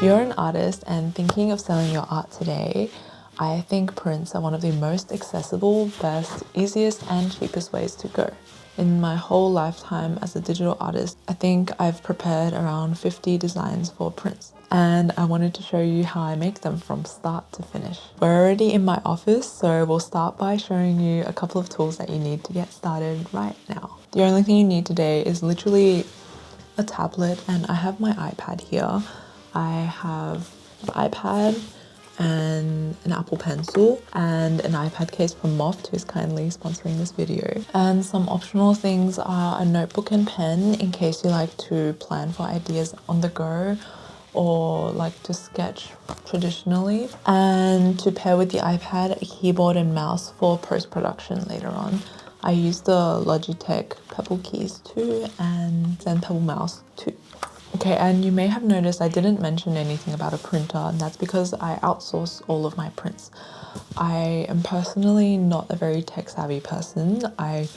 If you're an artist and thinking of selling your art today, I think prints are one of the most accessible, best, easiest and cheapest ways to go. In my whole lifetime as a digital artist, I think I've prepared around 50 designs for prints. And I wanted to show you how I make them from start to finish. We're already in my office, so we'll start by showing you a couple of tools that you need to get started right now. The only thing you need today is literally a tablet, and I have my iPad here. I have an iPad and an Apple Pencil and an iPad case from Moft, who's kindly sponsoring this video. And some optional things are a notebook and pen in case you like to plan for ideas on the go or like to sketch traditionally. And to pair with the iPad, a keyboard and mouse for post-production later on. I use the Logitech Pebble keys too and then Pebble mouse too. Okay, and you may have noticed I didn't mention anything about a printer, and that's because I outsource all of my prints. I am personally not a very tech-savvy person. I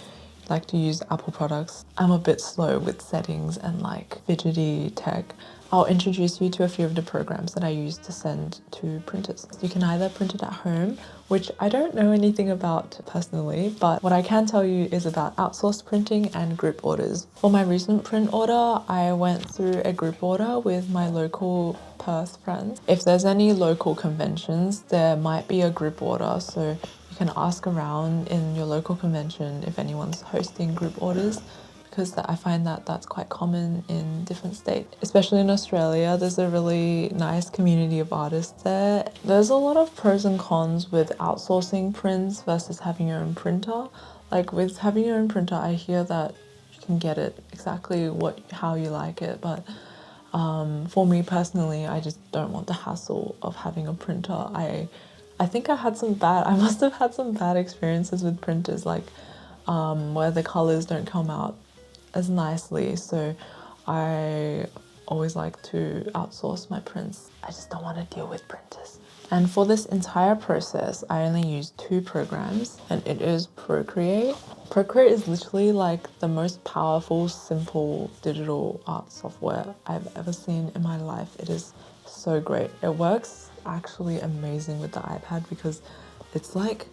like to use Apple products. I'm a bit slow with settings and like fidgety tech. I'll introduce you to a few of the programs that I use to send to printers. You can either print it at home, which I don't know anything about personally, but what I can tell you is about outsourced printing and group orders. For my recent print order, I went through a group order with my local Perth friends. If there's any local conventions, there might be a group order, so you can ask around in your local convention if anyone's hosting group orders, because I find that that's quite common in different states. Especially in Australia, there's a really nice community of artists there. There's a lot of pros and cons with outsourcing prints versus having your own printer. Like with having your own printer, I hear that you can get it exactly how you like it, but for me personally, I just don't want the hassle of having a printer. I think I must have had some bad experiences with printers, like where the colors don't come out as nicely, so I always like to outsource my prints. I just don't want to deal with printers. And for this entire process, I only use 2 programs, and it is Procreate. Procreate is literally like the most powerful, simple digital art software I've ever seen in my life. It is so great. It works actually amazing with the iPad because it's like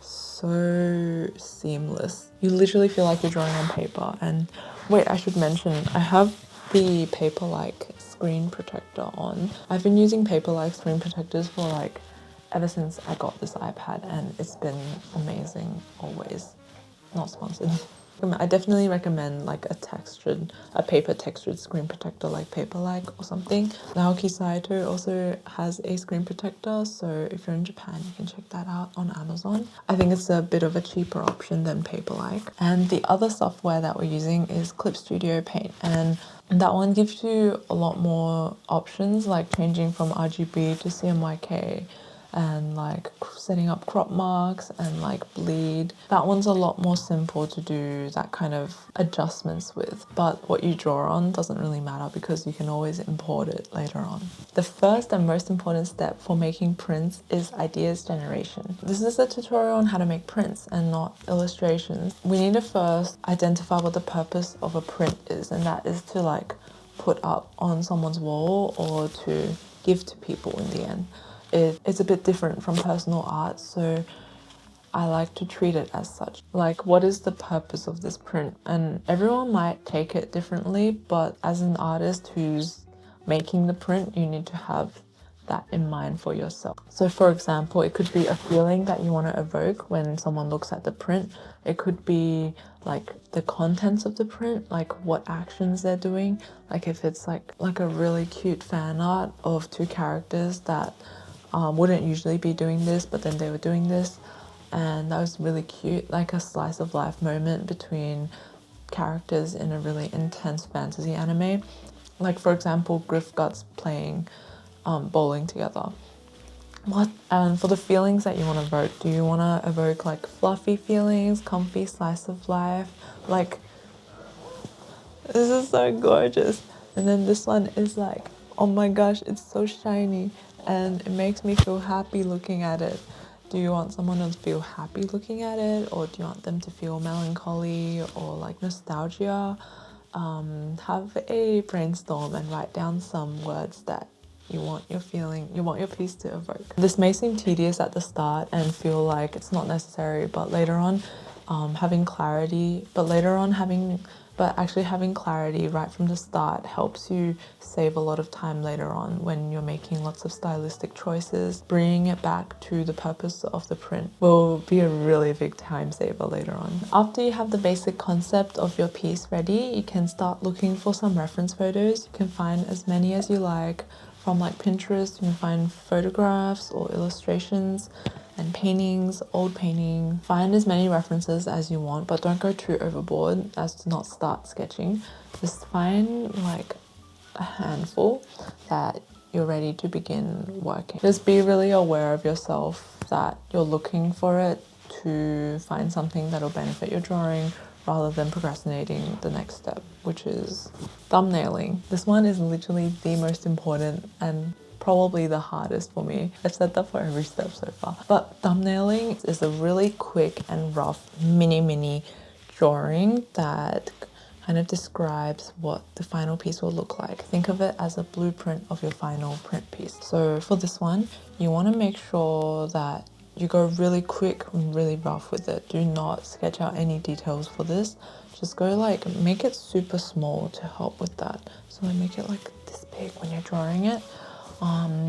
so seamless. You literally feel like you're drawing on paper. And wait, I should mention, I have the Paper-like screen protector on. I've been using Paper-like screen protectors for like ever since I got this iPad, and it's been amazing always. Not sponsored. I definitely recommend like a paper textured screen protector like Paper-like or something. Naoki Saito also has a screen protector, so if you're in Japan, you can check that out on Amazon. I think it's a bit of a cheaper option than Paper-like. And the other software that we're using is Clip Studio Paint, and that one gives you a lot more options, like changing from RGB to CMYK, and like setting up crop marks and like bleed. That one's a lot more simple to do that kind of adjustments with, but what you draw on doesn't really matter because you can always import it later on. The first and most important step for making prints is ideas generation. This is a tutorial on how to make prints and not illustrations. We need to first identify what the purpose of a print is, and that is to like put up on someone's wall or to give to people in the end. It's a bit different from personal art, so I like to treat it as such. Like, what is the purpose of this print? And everyone might take it differently, but as an artist who's making the print, you need to have that in mind for yourself. So for example, it could be a feeling that you want to evoke when someone looks at the print. It could be like the contents of the print, like what actions they're doing. Like if it's like a really cute fan art of 2 characters that wouldn't usually be doing this, but then they were doing this, and that was really cute, like a slice of life moment between characters in a really intense fantasy anime. Like for example, Griff Guts playing bowling together. And for the feelings that you want to evoke, do you want to evoke like fluffy feelings, comfy slice of life? Like, this is so gorgeous. And then this one is like, oh my gosh, it's so shiny and it makes me feel happy looking at it. Do you want someone to feel happy looking at it, or do you want them to feel melancholy or like nostalgia? Have a brainstorm and write down some words that you want your piece to evoke. This may seem tedious at the start and feel like it's not necessary, but later on having clarity right from the start helps you save a lot of time later on when you're making lots of stylistic choices. Bringing it back to the purpose of the print will be a really big time saver later on. After you have the basic concept of your piece ready, you can start looking for some reference photos. You can find as many as you like from like Pinterest. You can find photographs or illustrations and paintings, old painting. Find as many references as you want, but don't go too overboard as to not start sketching. Just find like a handful that you're ready to begin working. Just be really aware of yourself that you're looking for it to find something that'll benefit your drawing rather than procrastinating the next step, which is thumbnailing. This one is literally the most important and probably the hardest for me. I've said that for every step so far. But thumbnailing is a really quick and rough mini drawing that kind of describes what the final piece will look like. Think of it as a blueprint of your final print piece. So for this one, you want to make sure that you go really quick and really rough with it. Do not sketch out any details for this. Just go like, make it super small to help with that. So I make it like this big when you're drawing it.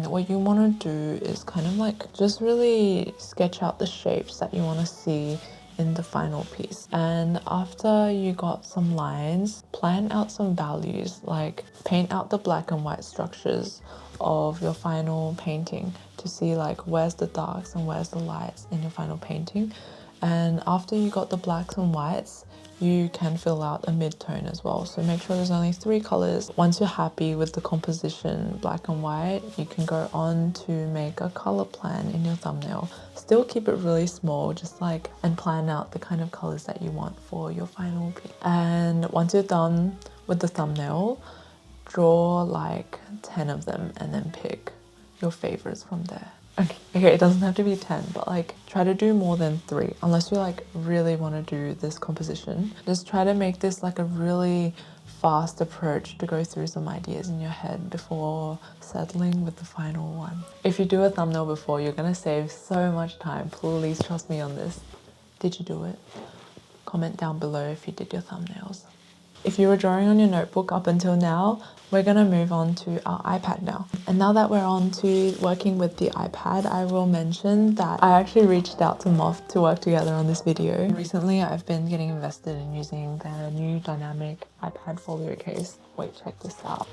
What you want to do is kind of like just really sketch out the shapes that you want to see in the final piece. And after you got some lines, plan out some values, like paint out the black and white structures of your final painting to see like where's the darks and where's the lights in your final painting. And after you got the blacks and whites, you can fill out a mid-tone as well. So make sure there's only 3 colors. Once you're happy with the composition, black and white, you can go on to make a color plan in your thumbnail. Still keep it really small, and plan out the kind of colors that you want for your final piece. And once you're done with the thumbnail, draw like 10 of them and then pick your favorites from there. Okay, it doesn't have to be 10, but like try to do more than 3 unless you like really want to do this composition. Just try to make this like a really fast approach to go through some ideas in your head before settling with the final one. If you do a thumbnail before, you're gonna save so much time. Please trust me on this. Did you do it? Comment down below if you did your thumbnails. If you were drawing on your notebook up until now, we're going to move on to our iPad now. And now that we're on to working with the iPad, I will mention that I actually reached out to Moth to work together on this video. Recently, I've been getting invested in using their new dynamic iPad folio case. Wait, check this out.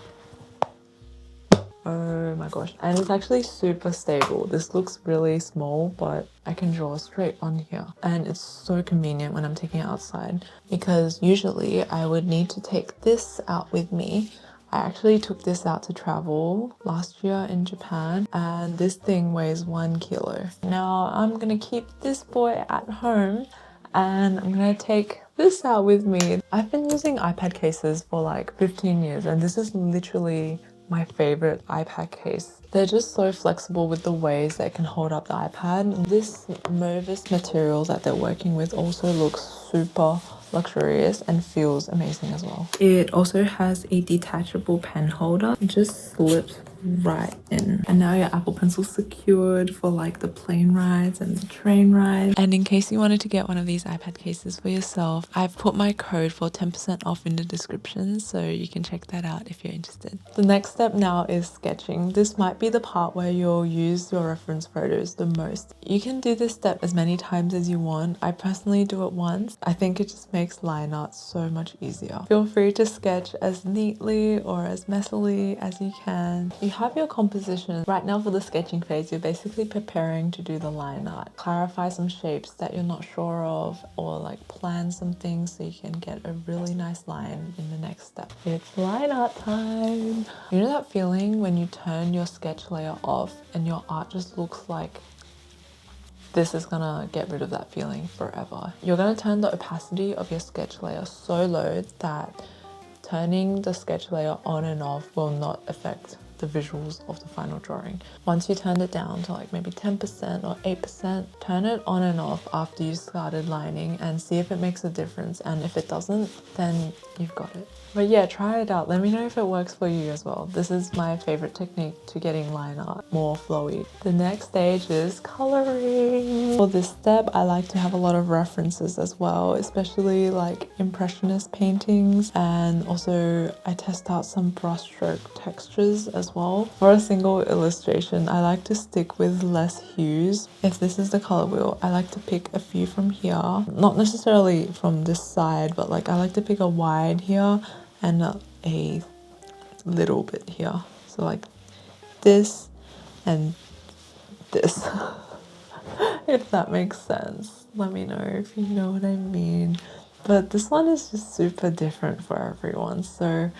Oh my gosh. And it's actually super stable. This looks really small, but I can draw straight on here. And it's so convenient when I'm taking it outside, because usually I would need to take this out with me. I actually took this out to travel last year in Japan, and this thing weighs 1 kilo. Now I'm gonna keep this boy at home and I'm gonna take this out with me. I've been using iPad cases for like 15 years and this is literally my favorite iPad case. They're just so flexible with the ways they can hold up the iPad. This Movis material that they're working with also looks super luxurious and feels amazing as well. It also has a detachable pen holder. It just slips right in. And now your Apple Pencil's secured for like the plane rides and the train rides. And in case you wanted to get one of these iPad cases for yourself, I've put my code for 10% off in the description, so you can check that out if you're interested. The next step now is sketching. This might be the part where you'll use your reference photos the most. You can do this step as many times as you want. I personally do it once. I think it just makes line art so much easier. Feel free to sketch as neatly or as messily as you can. You have your composition. Right now for the sketching phase, you're basically preparing to do the line art. Clarify some shapes that you're not sure of, or like plan some things so you can get a really nice line in the next step. It's line art time. You know that feeling when you turn your sketch layer off and your art just looks like this is gonna get rid of that feeling forever. You're gonna turn the opacity of your sketch layer so low that turning the sketch layer on and off will not affect the visuals of the final drawing. Once you turned it down to like maybe 10% or 8%, turn it on and off after you started lining and see if it makes a difference, and if it doesn't, then you've got it. But yeah, try it out. Let me know if it works for you as well. This is my favorite technique to getting line art more flowy. The next stage is coloring. For this step, I like to have a lot of references as well, especially like impressionist paintings, and also I test out some brushstroke textures as well. For a single illustration, I like to stick with less hues. If this is the color wheel, I like to pick a few from here, not necessarily from this side, but like I like to pick a wide here and a little bit here. So like this and this. If that makes sense. Let me know if you know what I mean. But this one is just super different for everyone, so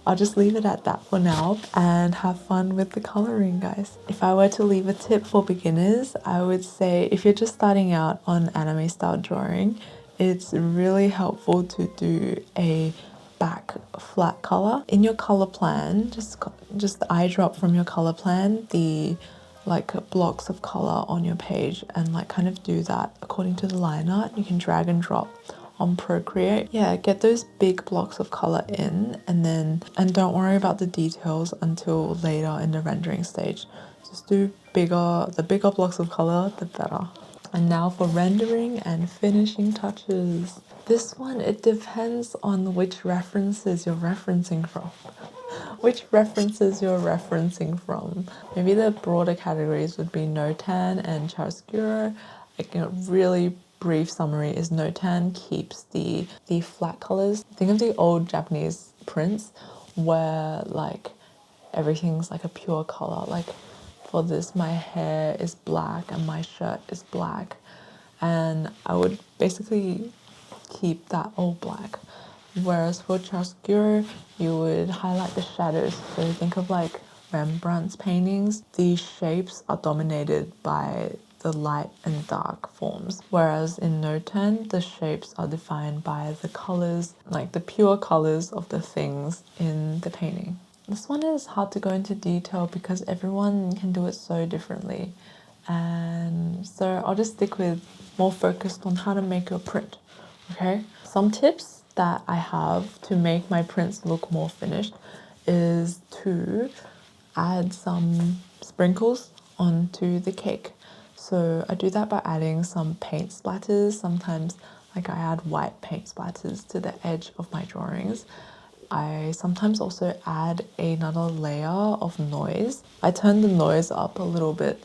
I'll just leave it at that for now and have fun with the coloring, guys. If I were to leave a tip for beginners, I would say if you're just starting out on anime style drawing, it's really helpful to do a back flat color. In your color plan, just eyedrop from your color plan the like blocks of color on your page and like kind of do that according to the line art. You can drag and drop on Procreate. Yeah, get those big blocks of color in, and don't worry about the details until later in the rendering stage. Just do the bigger blocks of color, the better. And now for rendering and finishing touches. This one, it depends on which references you're referencing from. Maybe the broader categories would be Notan and chiaroscuro. Like a really brief summary is Notan keeps the flat colors. Think of the old Japanese prints where like everything's like a pure color. Like for this, my hair is black and my shirt is black, and I would basically keep that all black. Whereas for chiaroscuro, you would highlight the shadows. So think of like Rembrandt's paintings. These shapes are dominated by the light and dark forms. Whereas in Notan, the shapes are defined by the colors, like the pure colors of the things in the painting. This one is hard to go into detail because everyone can do it so differently. And so I'll just stick with more focused on how to make your print, okay? Some tips that I have to make my prints look more finished is to add some sprinkles onto the cake. So I do that by adding some paint splatters. Sometimes like I add white paint splatters to the edge of my drawings. I sometimes also add another layer of noise. I turn the noise up a little bit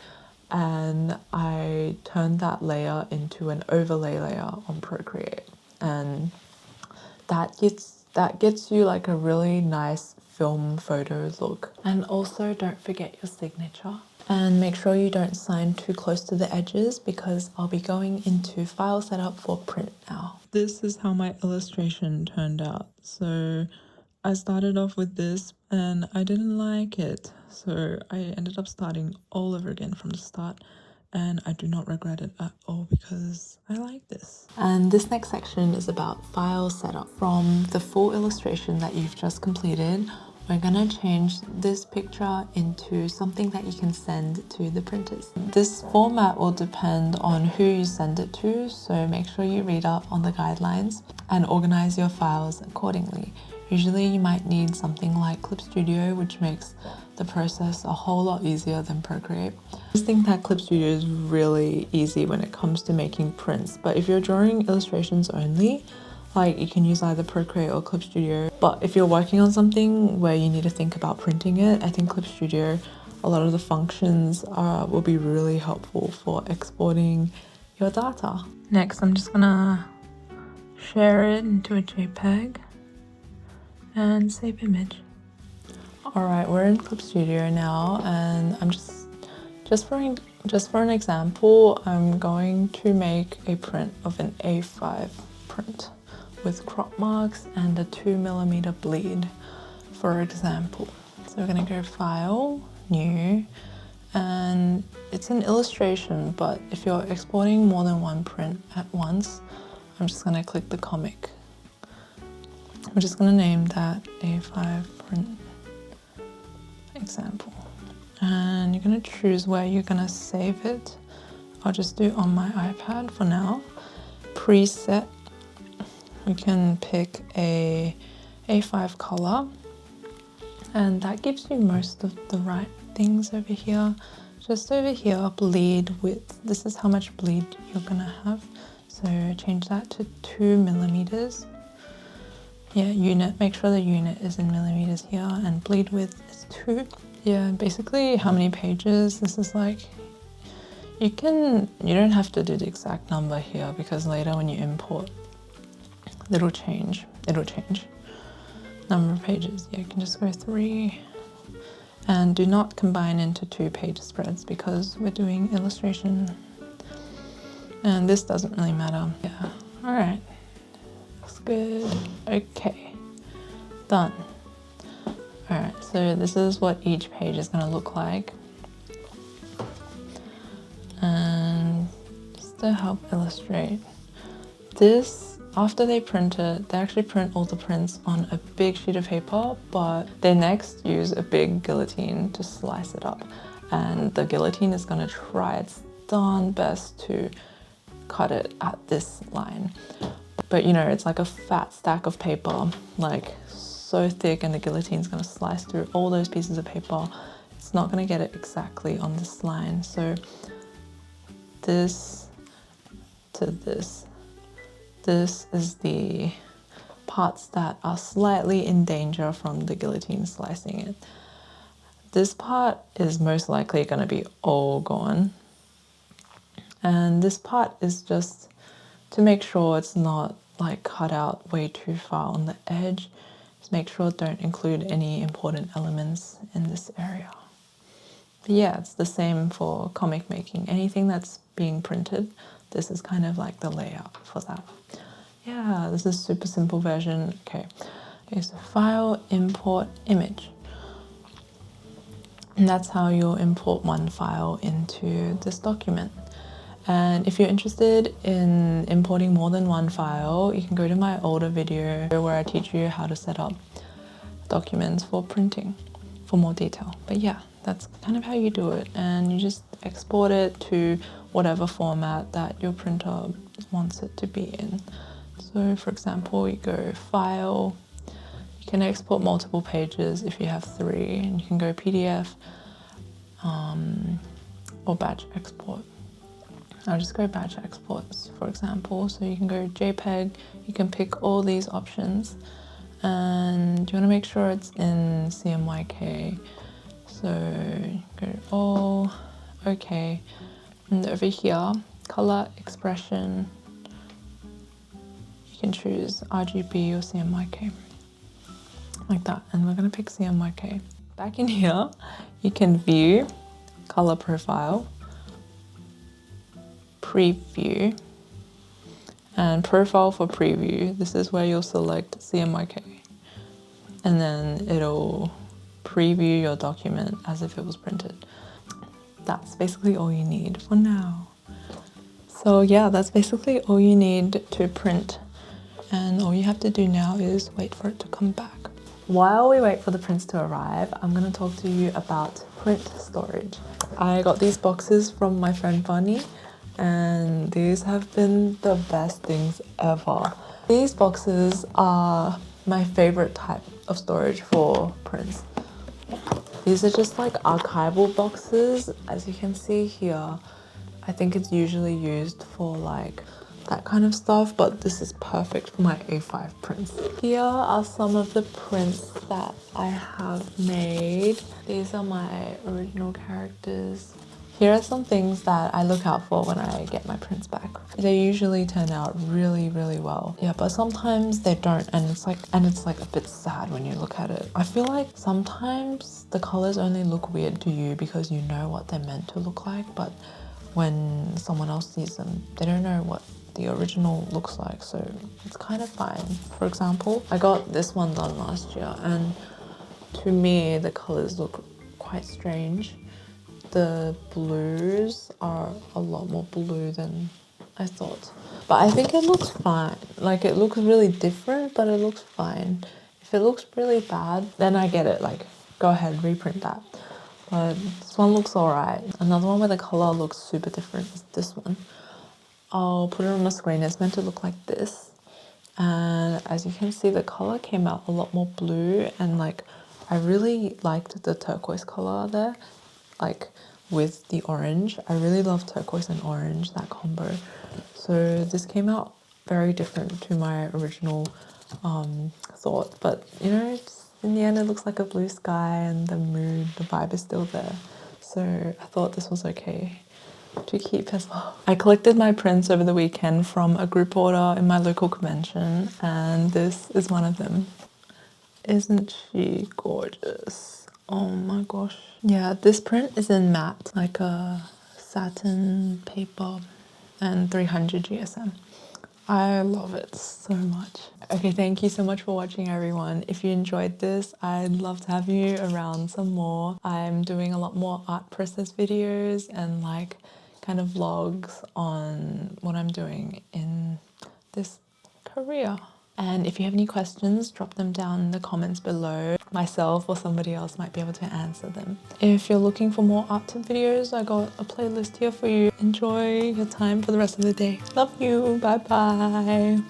and I turn that layer into an overlay layer on Procreate, and that gets you like a really nice film photo look. And also don't forget your signature, and make sure you don't sign too close to the edges because I'll be going into file setup for print now. This is how my illustration turned out. So I started off with this and I didn't like it, so I ended up starting all over again from the start, and I do not regret it at all because I like this. And this next section is about file setup. From the full illustration that you've just completed, we're gonna change this picture into something that you can send to the printers. This format will depend on who you send it to, so make sure you read up on the guidelines and organize your files accordingly. Usually you might need something like Clip Studio, which makes the process a whole lot easier than Procreate. I just think that Clip Studio is really easy when it comes to making prints, but if you're drawing illustrations only, like you can use either Procreate or Clip Studio. But if you're working on something where you need to think about printing it, I think Clip Studio, a lot of the functions will be really helpful for exporting your data. Next, I'm just gonna share it into a JPEG and save image. Alright, we're in Clip Studio now, and I'm just for an example, I'm going to make a print of an A5 print with crop marks and a 2mm bleed, for example. So we're gonna go File, New, and it's an illustration, but if you're exporting more than one print at once, I'm just gonna click the comic. I'm just gonna name that A5 print. example. And you're going to choose where you're going to save it. I'll just do it on my iPad for now. Preset, you can pick a A5 color, and that gives you most of the right things over here. Just over here, bleed width. This is how much bleed you're gonna have. So change that to 2 millimeters. Yeah, unit, make sure the unit is in millimeters here, and bleed width is 2. Yeah, basically how many pages. This is like, you don't have to do the exact number here, because later when you import, it'll change. Number of pages, yeah, you can just go 3. And do not combine into 2-page spreads because we're doing illustration. And this doesn't really matter. Yeah, all right, looks good. Okay, done. All right, so this is what each page is gonna look like. And just to help illustrate, this, after they print it, they actually print all the prints on a big sheet of paper, but they next use a big guillotine to slice it up. And the guillotine is gonna try its darn best to cut it at this line. But you know, it's like a fat stack of paper, like so thick, and the guillotine's gonna slice through all those pieces of paper. It's not gonna get it exactly on this line. So this to this. This is the parts that are slightly in danger from the guillotine slicing it. This part is most likely going to be all gone. And this part is just to make sure it's not like cut out way too far on the edge. Just make sure don't include any important elements in this area. But yeah, it's the same for comic making. Anything that's being printed, this is kind of like the layout for that. Yeah, this is super simple version. Okay, so file, import, image. And that's how you'll import one file into this document. And if you're interested in importing more than one file, you can go to my older video where I teach you how to set up documents for printing for more detail. But yeah, that's kind of how you do it. And you just export it to whatever format that your printer wants it to be in. So for example, you go File, you can export multiple pages if you have 3, and you can go PDF or batch export. I'll just go batch exports, for example. So you can go JPEG, you can pick all these options, and you want to make sure it's in CMYK. So go all, okay. And over here, color, expression, you can choose RGB or CMYK, like that. And we're gonna pick CMYK. Back in here, you can view, color profile, preview, and profile for preview. This is where you'll select CMYK, and then it'll preview your document as if it was printed. That's basically all you need for now. So yeah, that's basically all you need to print. And all you have to do now is wait for it to come back. While we wait for the prints to arrive, I'm going to talk to you about print storage. I got these boxes from my friend Bunny, and these have been the best things ever. These boxes are my favorite type of storage for prints. These are just like archival boxes. As you can see here, I think it's usually used for like that kind of stuff, but this is perfect for my A5 prints. Here are some of the prints that I have made. These are my original characters. Here are some things that I look out for when I get my prints back. They usually turn out really, really well. Yeah, but sometimes they don't, and it's like a bit sad when you look at it. I feel like sometimes the colors only look weird to you because you know what they're meant to look like, but when someone else sees them, they don't know what the original looks like, so it's kind of fine. For example, I got this one done last year, and to me the colors look quite strange. The blues are a lot more blue than I thought, but I think it looks fine. Like, it looks really different, but it looks fine. If it looks really bad, then I get it, like go ahead, reprint that. But this one looks alright. Another one where the color looks super different is this one. I'll put it on the screen. It's meant to look like this. And as you can see, the color came out a lot more blue, and like I really liked the turquoise color there, like with the orange. I really love turquoise and orange, that combo. So this came out very different to my original thought, but you know, in the end it looks like a blue sky and the mood, the vibe is still there. So I thought this was okay to keep as well. I collected my prints over the weekend from a group order in my local convention, and this is one of them. Isn't she gorgeous? Oh my gosh. Yeah, this print is in matte, like a satin paper, and 300 GSM. I love it so much. Okay, thank you so much for watching, everyone. If you enjoyed this, I'd love to have you around some more. I'm doing a lot more art process videos and like kind of vlogs on what I'm doing in this career. And if you have any questions, drop them down in the comments below. Myself or somebody else might be able to answer them. If you're looking for more art tip videos, I got a playlist here for you. Enjoy your time for the rest of the day. Love you. Bye bye.